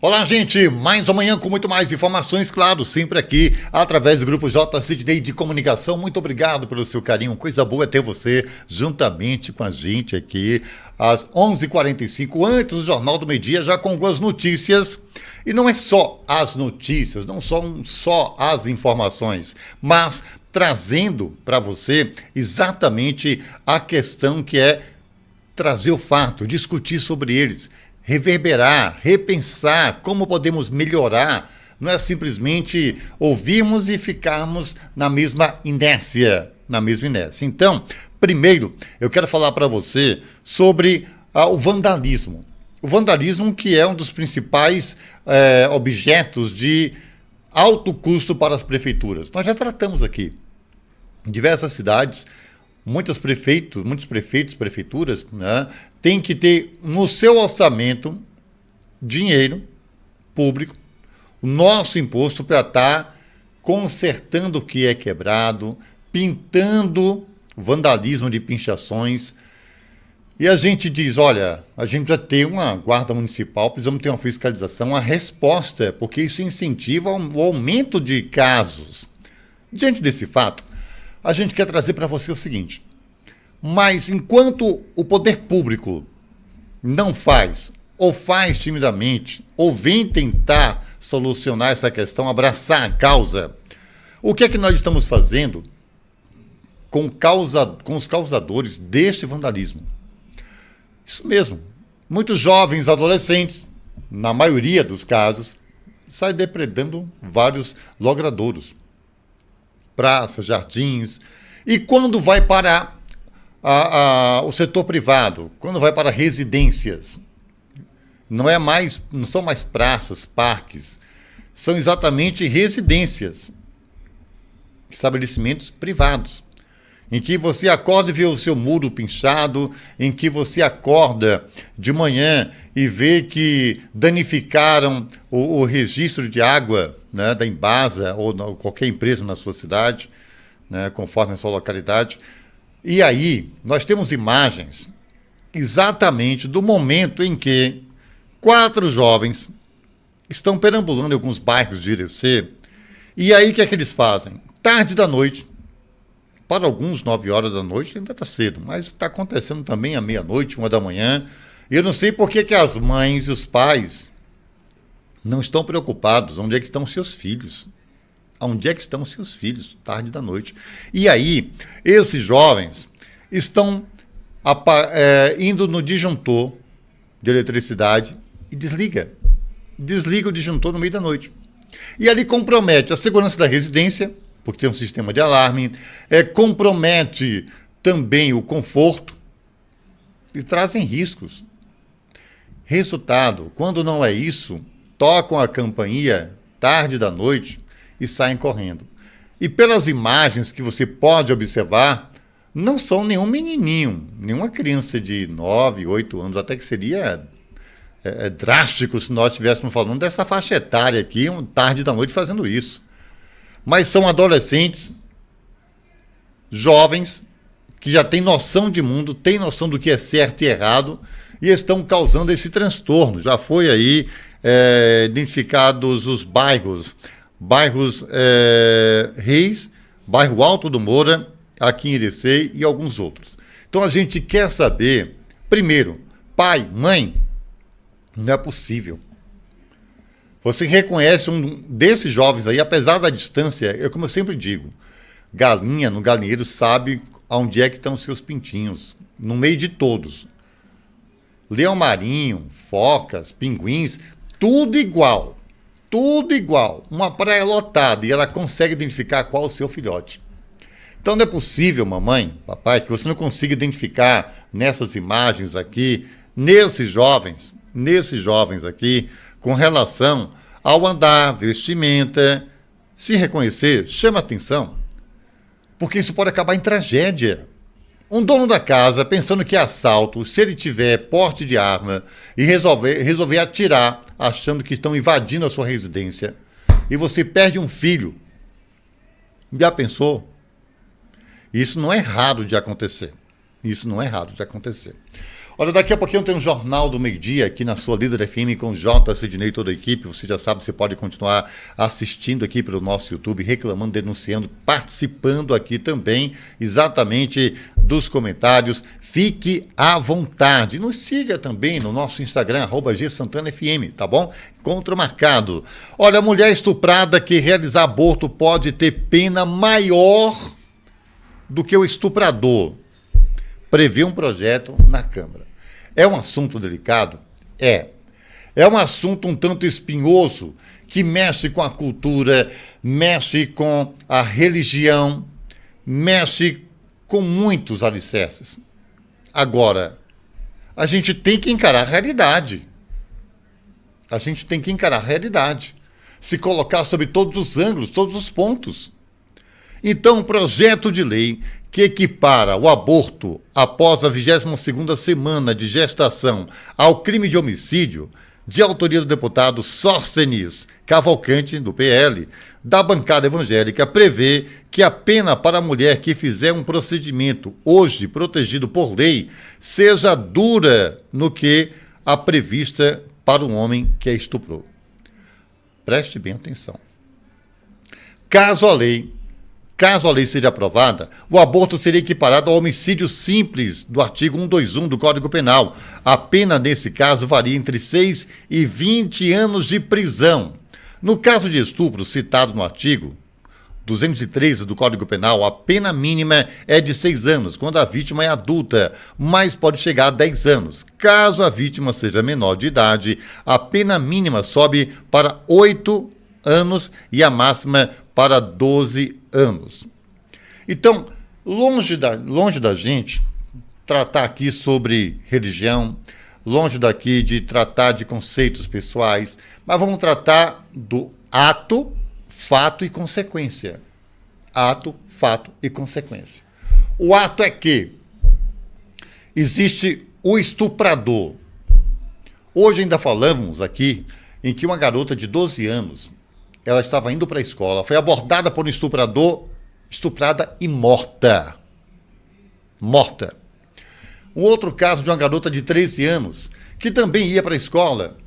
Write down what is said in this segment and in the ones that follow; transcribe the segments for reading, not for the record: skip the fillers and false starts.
Olá, gente! Mais uma manhã com muito mais informações, claro, sempre aqui, através do Grupo J. Sidney de Comunicação. Muito obrigado pelo seu carinho, coisa boa é ter você juntamente com a gente aqui, às 11h45, antes do Jornal do Meio-Dia, já com algumas notícias. E não é só as notícias, não são só as informações, mas trazendo para você exatamente a questão que é trazer o fato, discutir sobre eles, reverberar, repensar como podemos melhorar. Não é simplesmente ouvirmos e ficarmos na mesma inércia, Então, primeiro, eu quero falar para você sobre o vandalismo. O vandalismo que é um dos principais objetos de alto custo para as prefeituras. Nós já tratamos aqui em diversas cidades. Muitos prefeitos, prefeituras, né, têm que ter no seu orçamento dinheiro público, o nosso imposto para estar consertando o que é quebrado, pintando vandalismo de pinchações. E a gente diz, olha, a gente precisa ter uma guarda municipal, precisamos ter uma fiscalização, uma resposta, porque isso incentiva o aumento de casos. Diante desse fato, a gente quer trazer para você o seguinte: mas enquanto o poder público não faz, ou faz timidamente, ou vem tentar solucionar essa questão, abraçar a causa, o que é que nós estamos fazendo com os causadores deste vandalismo? Isso mesmo, muitos jovens adolescentes, na maioria dos casos, saem depredando vários logradouros, praças, jardins, e quando vai para o setor privado, quando vai para residências, não são mais praças, parques, são exatamente residências, estabelecimentos privados, em que você acorda e vê o seu muro pinchado, em que você acorda de manhã e vê que danificaram o registro de água, né, da Embasa ou qualquer empresa na sua cidade, né, conforme a sua localidade. E aí nós temos imagens exatamente do momento em que 4 jovens estão perambulando em alguns bairros de Irecê. E aí o que é que eles fazem? Tarde da noite, para alguns 9 horas da noite ainda está cedo, mas está acontecendo também à meia-noite, 1 da manhã. E eu não sei por que as mães e os pais não estão preocupados. Onde é que estão seus filhos? Onde é que estão seus filhos? Tarde da noite. E aí, esses jovens estão indo no disjuntor de eletricidade e desliga o disjuntor no meio da noite. E ali compromete a segurança da residência, porque tem um sistema de alarme, compromete também o conforto e trazem riscos. Resultado, quando não é isso, tocam a campainha tarde da noite e saem correndo. E pelas imagens que você pode observar, não são nenhum menininho, nenhuma criança de 9, 8 anos, até que seria drástico se nós estivéssemos falando dessa faixa etária aqui, tarde da noite fazendo isso. Mas são adolescentes, jovens, que já têm noção de mundo, têm noção do que é certo e errado, e estão causando esse transtorno. Já foi aí identificados os bairros Reis, bairro Alto do Moura, aqui em Irecê e alguns outros. Então a gente quer saber, primeiro, pai, mãe, não é possível. Você reconhece um desses jovens aí, apesar da distância, como eu sempre digo, galinha no galinheiro sabe onde é que estão os seus pintinhos, no meio de todos. Leão marinho, focas, pinguins, tudo igual. Tudo igual. Uma praia lotada e ela consegue identificar qual o seu filhote. Então não é possível, mamãe, papai, que você não consiga identificar nessas imagens aqui, nesses jovens aqui, com relação ao andar, vestimenta, se reconhecer, chama atenção, porque isso pode acabar em tragédia. Um dono da casa, pensando que é assalto, se ele tiver porte de arma e resolver atirar, achando que estão invadindo a sua residência, e você perde um filho, já pensou? Isso não é raro de acontecer. Olha, daqui a pouquinho tem um Jornal do Meio-Dia aqui na sua Líder FM com J. Sidney e toda a equipe. Você já sabe, você pode continuar assistindo aqui pelo nosso YouTube, reclamando, denunciando, participando aqui também, exatamente dos comentários. Fique à vontade. Nos siga também no nosso Instagram, @GSantanaFM, tá bom? Encontro marcado. Olha, a mulher estuprada que realizar aborto pode ter pena maior do que o estuprador. Prevê um projeto na Câmara. É um assunto delicado? É. É um assunto um tanto espinhoso, que mexe com a cultura, mexe com a religião, mexe com muitos alicerces. Agora, a gente tem que encarar a realidade. A gente tem que encarar a realidade. Se colocar sobre todos os ângulos, todos os pontos. Então, um projeto de lei que equipara o aborto após a 22ª semana de gestação ao crime de homicídio, de autoria do deputado Sóstenes Cavalcante, do PL, da bancada evangélica, prevê que a pena para a mulher que fizer um procedimento hoje protegido por lei seja dura no que a prevista para o homem que a estuprou. Preste bem atenção. Caso a lei seja aprovada, o aborto seria equiparado ao homicídio simples do artigo 121 do Código Penal. A pena, nesse caso, varia entre 6 e 20 anos de prisão. No caso de estupro citado no artigo 213 do Código Penal, a pena mínima é de 6 anos, quando a vítima é adulta, mas pode chegar a 10 anos. Caso a vítima seja menor de idade, a pena mínima sobe para 8 anos e a máxima para 12 anos. Então, longe da gente tratar aqui sobre religião, longe daqui de tratar de conceitos pessoais, mas vamos tratar do ato, fato e consequência. Ato, fato e consequência. O ato é que existe o estuprador. Hoje ainda falamos aqui em que uma garota de 12 anos, ela estava indo para a escola, foi abordada por um estuprador, estuprada e morta. Morta. Um outro caso de uma garota de 13 anos, que também ia para a escola.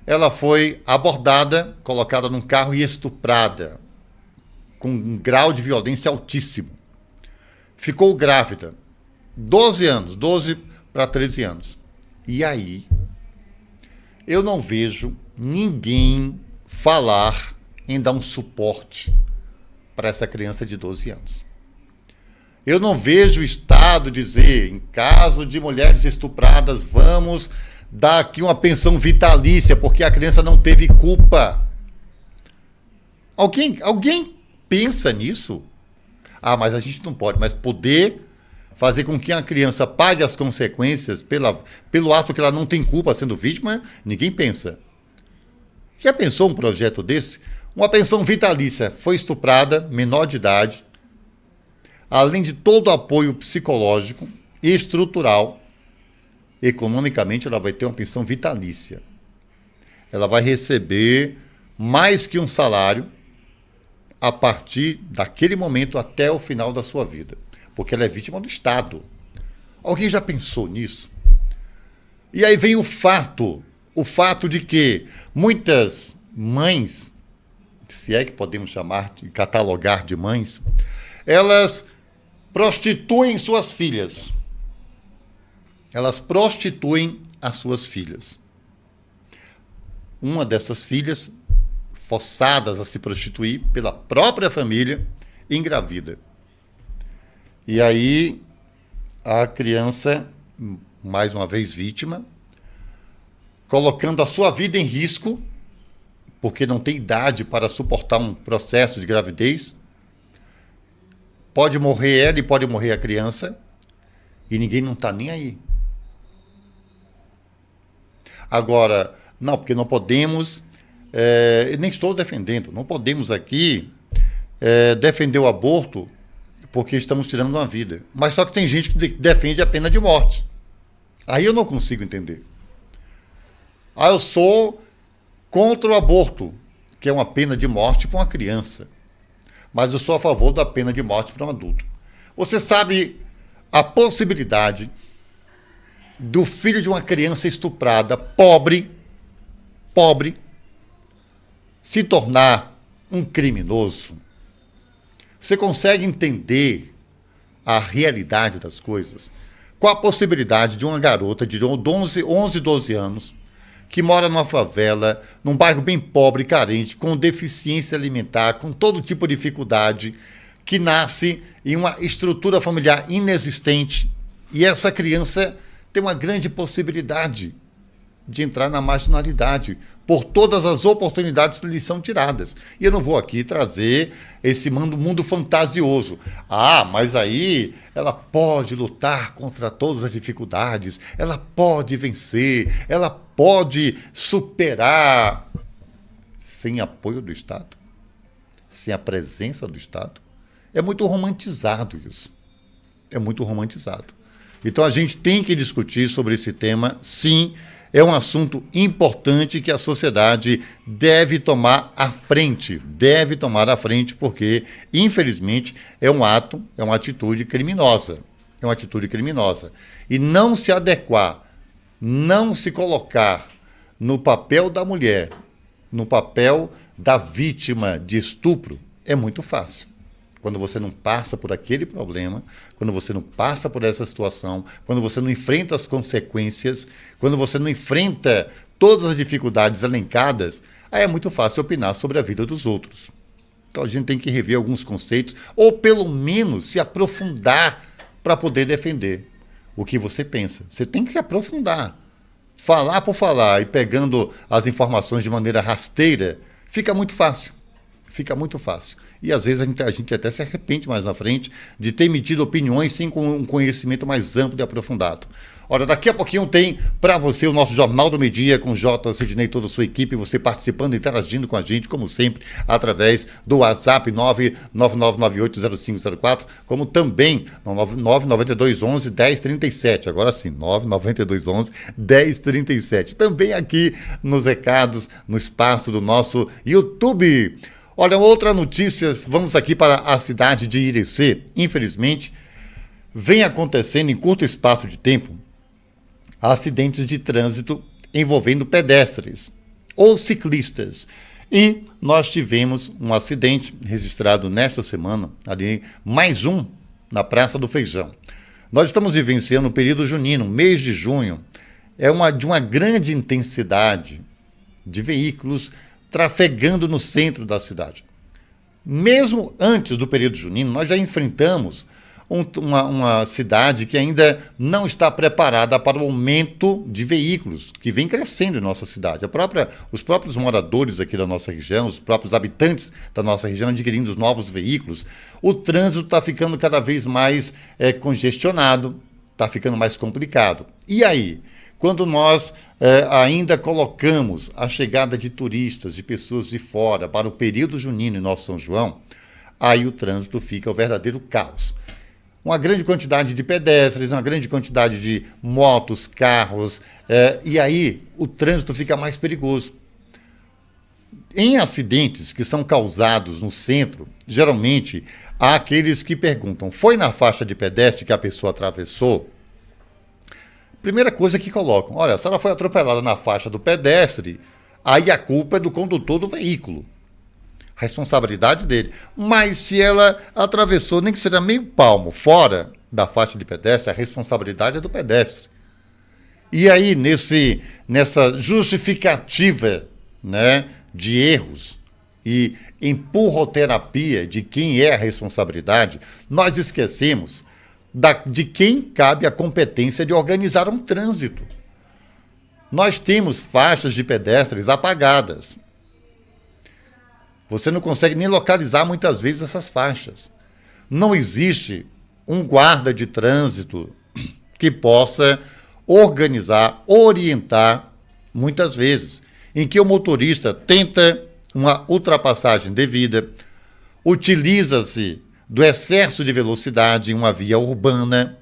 Ela foi abordada, colocada num carro e estuprada, com um grau de violência altíssimo. Ficou grávida. 12 anos, 12 para 13 anos. E aí, eu não vejo ninguém falar em dar um suporte para essa criança de 12 anos. Eu não vejo o Estado dizer, em caso de mulheres estupradas, vamos dar aqui uma pensão vitalícia, porque a criança não teve culpa. Alguém pensa nisso? Ah, mas a gente não pode, mas poder fazer com que a criança pague as consequências pelo ato que ela não tem culpa sendo vítima, ninguém pensa. Já pensou um projeto desse? Uma pensão vitalícia, foi estuprada, menor de idade, além de todo o apoio psicológico e estrutural, economicamente ela vai ter uma pensão vitalícia. Ela vai receber mais que um salário a partir daquele momento até o final da sua vida, porque ela é vítima do Estado. Alguém já pensou nisso? E aí vem o fato de que muitas mães, se é que podemos chamar de catalogar de mães, elas prostituem suas filhas. Elas prostituem as suas filhas. Uma dessas filhas, forçadas a se prostituir pela própria família, engravida. E aí, a criança, mais uma vez vítima, colocando a sua vida em risco, porque não tem idade para suportar um processo de gravidez. Pode morrer ela e pode morrer a criança, e ninguém não está nem aí. Agora, não, porque não podemos, nem estou defendendo, não podemos aqui defender o aborto porque estamos tirando uma vida. Mas só que tem gente que defende a pena de morte. Aí eu não consigo entender. Eu sou contra o aborto, que é uma pena de morte para uma criança. Mas eu sou a favor da pena de morte para um adulto. Você sabe a possibilidade do filho de uma criança estuprada, pobre, se tornar um criminoso? Você consegue entender a realidade das coisas? Qual a possibilidade de uma garota de 11, 12 anos, que mora numa favela, num bairro bem pobre, carente, com deficiência alimentar, com todo tipo de dificuldade, que nasce em uma estrutura familiar inexistente, e essa criança tem uma grande possibilidade de entrar na marginalidade por todas as oportunidades que lhe são tiradas. E eu não vou aqui trazer esse mundo fantasioso. Ah, mas aí ela pode lutar contra todas as dificuldades, ela pode vencer, ela pode superar sem apoio do Estado, sem a presença do Estado. É muito romantizado isso. É muito romantizado. Então a gente tem que discutir sobre esse tema, sim. É um assunto importante que a sociedade deve tomar à frente, porque, infelizmente, é uma atitude criminosa. É uma atitude criminosa. E não se adequar, não se colocar no papel da mulher, no papel da vítima de estupro, é muito fácil. Quando você não passa por aquele problema, quando você não passa por essa situação, quando você não enfrenta as consequências, quando você não enfrenta todas as dificuldades elencadas, aí é muito fácil opinar sobre a vida dos outros. Então a gente tem que rever alguns conceitos, ou pelo menos se aprofundar para poder defender o que você pensa. Você tem que se aprofundar. Falar por falar e pegando as informações de maneira rasteira, fica muito fácil. Fica muito fácil. E às vezes a gente até se arrepende mais na frente de ter emitido opiniões sem com um conhecimento mais amplo e aprofundado. Ora, daqui a pouquinho tem para você o nosso Jornal do Meio-Dia com J. Sidney e toda a sua equipe, você participando, interagindo com a gente, como sempre, através do WhatsApp 999980504, como também no 99211-1037. Agora sim, 99211-1037. Também aqui nos recados, no espaço do nosso YouTube. Olha, outra notícia, vamos aqui para a cidade de Irecê. Infelizmente, vem acontecendo em curto espaço de tempo acidentes de trânsito envolvendo pedestres ou ciclistas. E nós tivemos um acidente registrado nesta semana, ali, mais um, na Praça do Feijão. Nós estamos vivenciando o período junino, mês de junho, de uma grande intensidade de veículos trafegando no centro da cidade. Mesmo antes do período junino, nós já enfrentamos uma cidade que ainda não está preparada para o aumento de veículos que vem crescendo em nossa cidade. Os próprios moradores aqui da nossa região, os próprios habitantes da nossa região adquirindo os novos veículos, o trânsito está ficando cada vez mais congestionado, está ficando mais complicado. E aí? Quando nós ainda colocamos a chegada de turistas, de pessoas de fora para o período junino em nosso São João, aí o trânsito fica o verdadeiro caos. Uma grande quantidade de pedestres, uma grande quantidade de motos, carros, e aí o trânsito fica mais perigoso. Em acidentes que são causados no centro, geralmente há aqueles que perguntam, foi na faixa de pedestre que a pessoa atravessou? Primeira coisa que colocam, olha, se ela foi atropelada na faixa do pedestre, aí a culpa é do condutor do veículo. Responsabilidade dele. Mas se ela atravessou, nem que seja meio palmo fora da faixa de pedestre, a responsabilidade é do pedestre. E aí, nessa justificativa, né, de erros e empurroterapia de quem é a responsabilidade, nós esquecemos de quem cabe a competência de organizar um trânsito. Nós temos faixas de pedestres apagadas. Você não consegue nem localizar muitas vezes essas faixas. Não existe um guarda de trânsito que possa organizar, orientar, muitas vezes, em que o motorista tenta uma ultrapassagem devida, utiliza-se do excesso de velocidade em uma via urbana.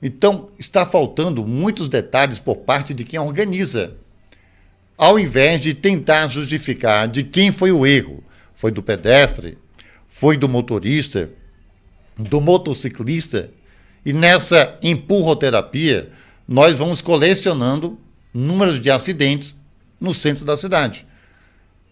Então, está faltando muitos detalhes por parte de quem organiza, ao invés de tentar justificar de quem foi o erro. Foi do pedestre, foi do motorista, do motociclista. E nessa empurroterapia, nós vamos colecionando números de acidentes no centro da cidade.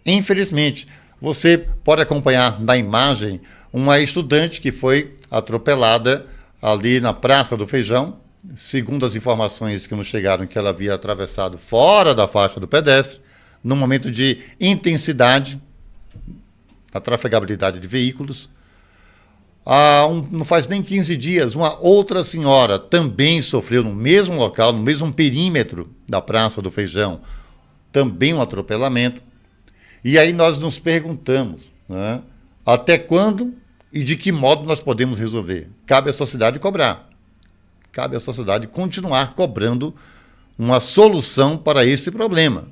Infelizmente, você pode acompanhar na imagem uma estudante que foi atropelada ali na Praça do Feijão. Segundo as informações que nos chegaram, que ela havia atravessado fora da faixa do pedestre, num momento de intensidade na trafegabilidade de veículos. Não faz nem 15 dias, uma outra senhora também sofreu no mesmo local, no mesmo perímetro da Praça do Feijão, também um atropelamento. E aí nós nos perguntamos, né, até quando e de que modo nós podemos resolver? Cabe à sociedade cobrar. Cabe à sociedade continuar cobrando uma solução para esse problema.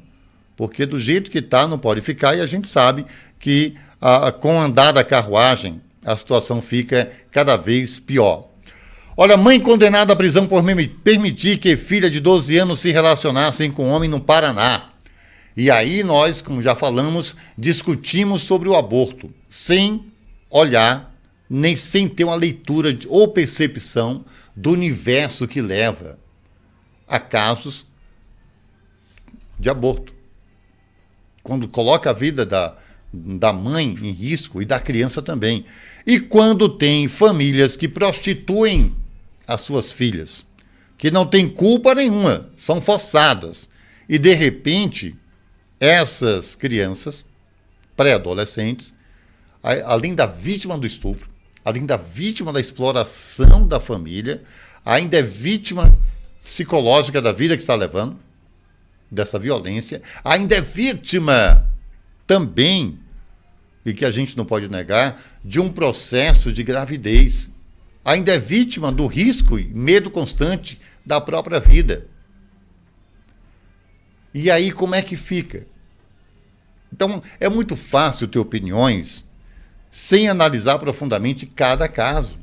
Porque do jeito que está, não pode ficar, e a gente sabe que com o andar da carruagem, a situação fica cada vez pior. Olha, mãe condenada à prisão por permitir que filha de 12 anos se relacionassem com homem no Paraná. E aí nós, como já falamos, discutimos sobre o aborto, sem olhar, nem sem ter uma leitura ou percepção do universo que leva a casos de aborto. Quando coloca a vida da mãe em risco e da criança também. E quando tem famílias que prostituem as suas filhas, que não têm culpa nenhuma, são forçadas. E, de repente, essas crianças, pré-adolescentes, além da vítima do estupro, além da vítima da exploração da família, ainda é vítima psicológica da vida que está levando, dessa violência, ainda é vítima também, e que a gente não pode negar, de um processo de gravidez. Ainda é vítima do risco e medo constante da própria vida. E aí como é que fica? Então, é muito fácil ter opiniões sem analisar profundamente cada caso,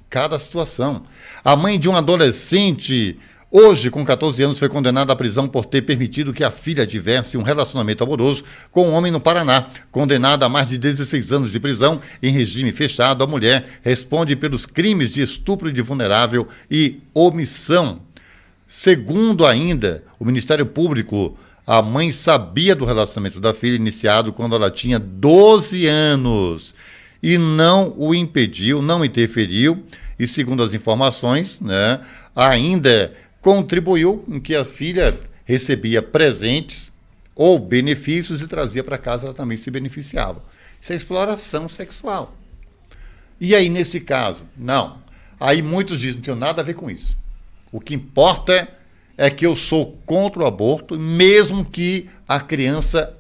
cada situação. A mãe de um adolescente, hoje com 14 anos, foi condenada à prisão por ter permitido que a filha tivesse um relacionamento amoroso com um homem no Paraná. Condenada a mais de 16 anos de prisão em regime fechado, a mulher responde pelos crimes de estupro de vulnerável e omissão. Segundo ainda o Ministério Público, a mãe sabia do relacionamento da filha iniciado quando ela tinha 12 anos e não o impediu, não interferiu e, segundo as informações, né, ainda contribuiu em que a filha recebia presentes ou benefícios e trazia para casa, ela também se beneficiava. Isso é exploração sexual. E aí, nesse caso, não. Aí muitos dizem que não tem nada a ver com isso. O que importa é que eu sou contra o aborto, mesmo que a criança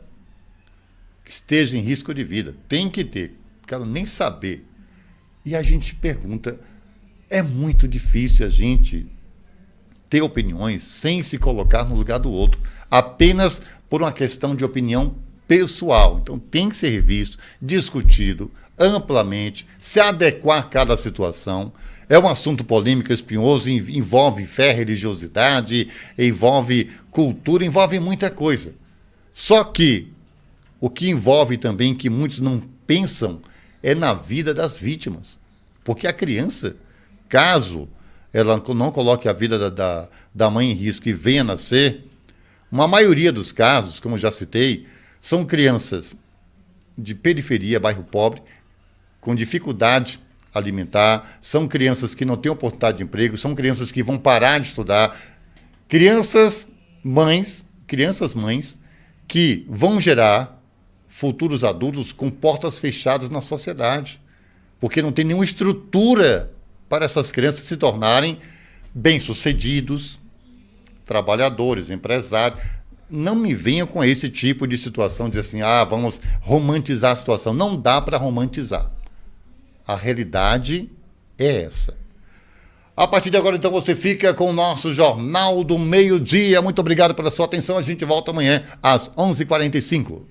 esteja em risco de vida. Tem que ter. Quero nem saber. E a gente pergunta, é muito difícil a gente ter opiniões sem se colocar no lugar do outro, apenas por uma questão de opinião pessoal. Então tem que ser revisto, discutido amplamente, se adequar a cada situação. É um assunto polêmico, espinhoso, envolve fé, religiosidade, envolve cultura, envolve muita coisa. Só que o que envolve também, que muitos não pensam, é na vida das vítimas. Porque a criança, caso ela não coloque a vida da mãe em risco e venha a nascer, uma maioria dos casos, como já citei, são crianças de periferia, bairro pobre, com dificuldade alimentar, são crianças que não têm oportunidade de emprego, são crianças que vão parar de estudar, crianças mães que vão gerar futuros adultos com portas fechadas na sociedade, porque não tem nenhuma estrutura para essas crianças se tornarem bem-sucedidos, trabalhadores, empresários. Não me venham com esse tipo de situação, dizer assim, vamos romantizar a situação. Não dá para romantizar. A realidade é essa. A partir de agora, então, você fica com o nosso Jornal do Meio-Dia. Muito obrigado pela sua atenção. A gente volta amanhã às 11h45.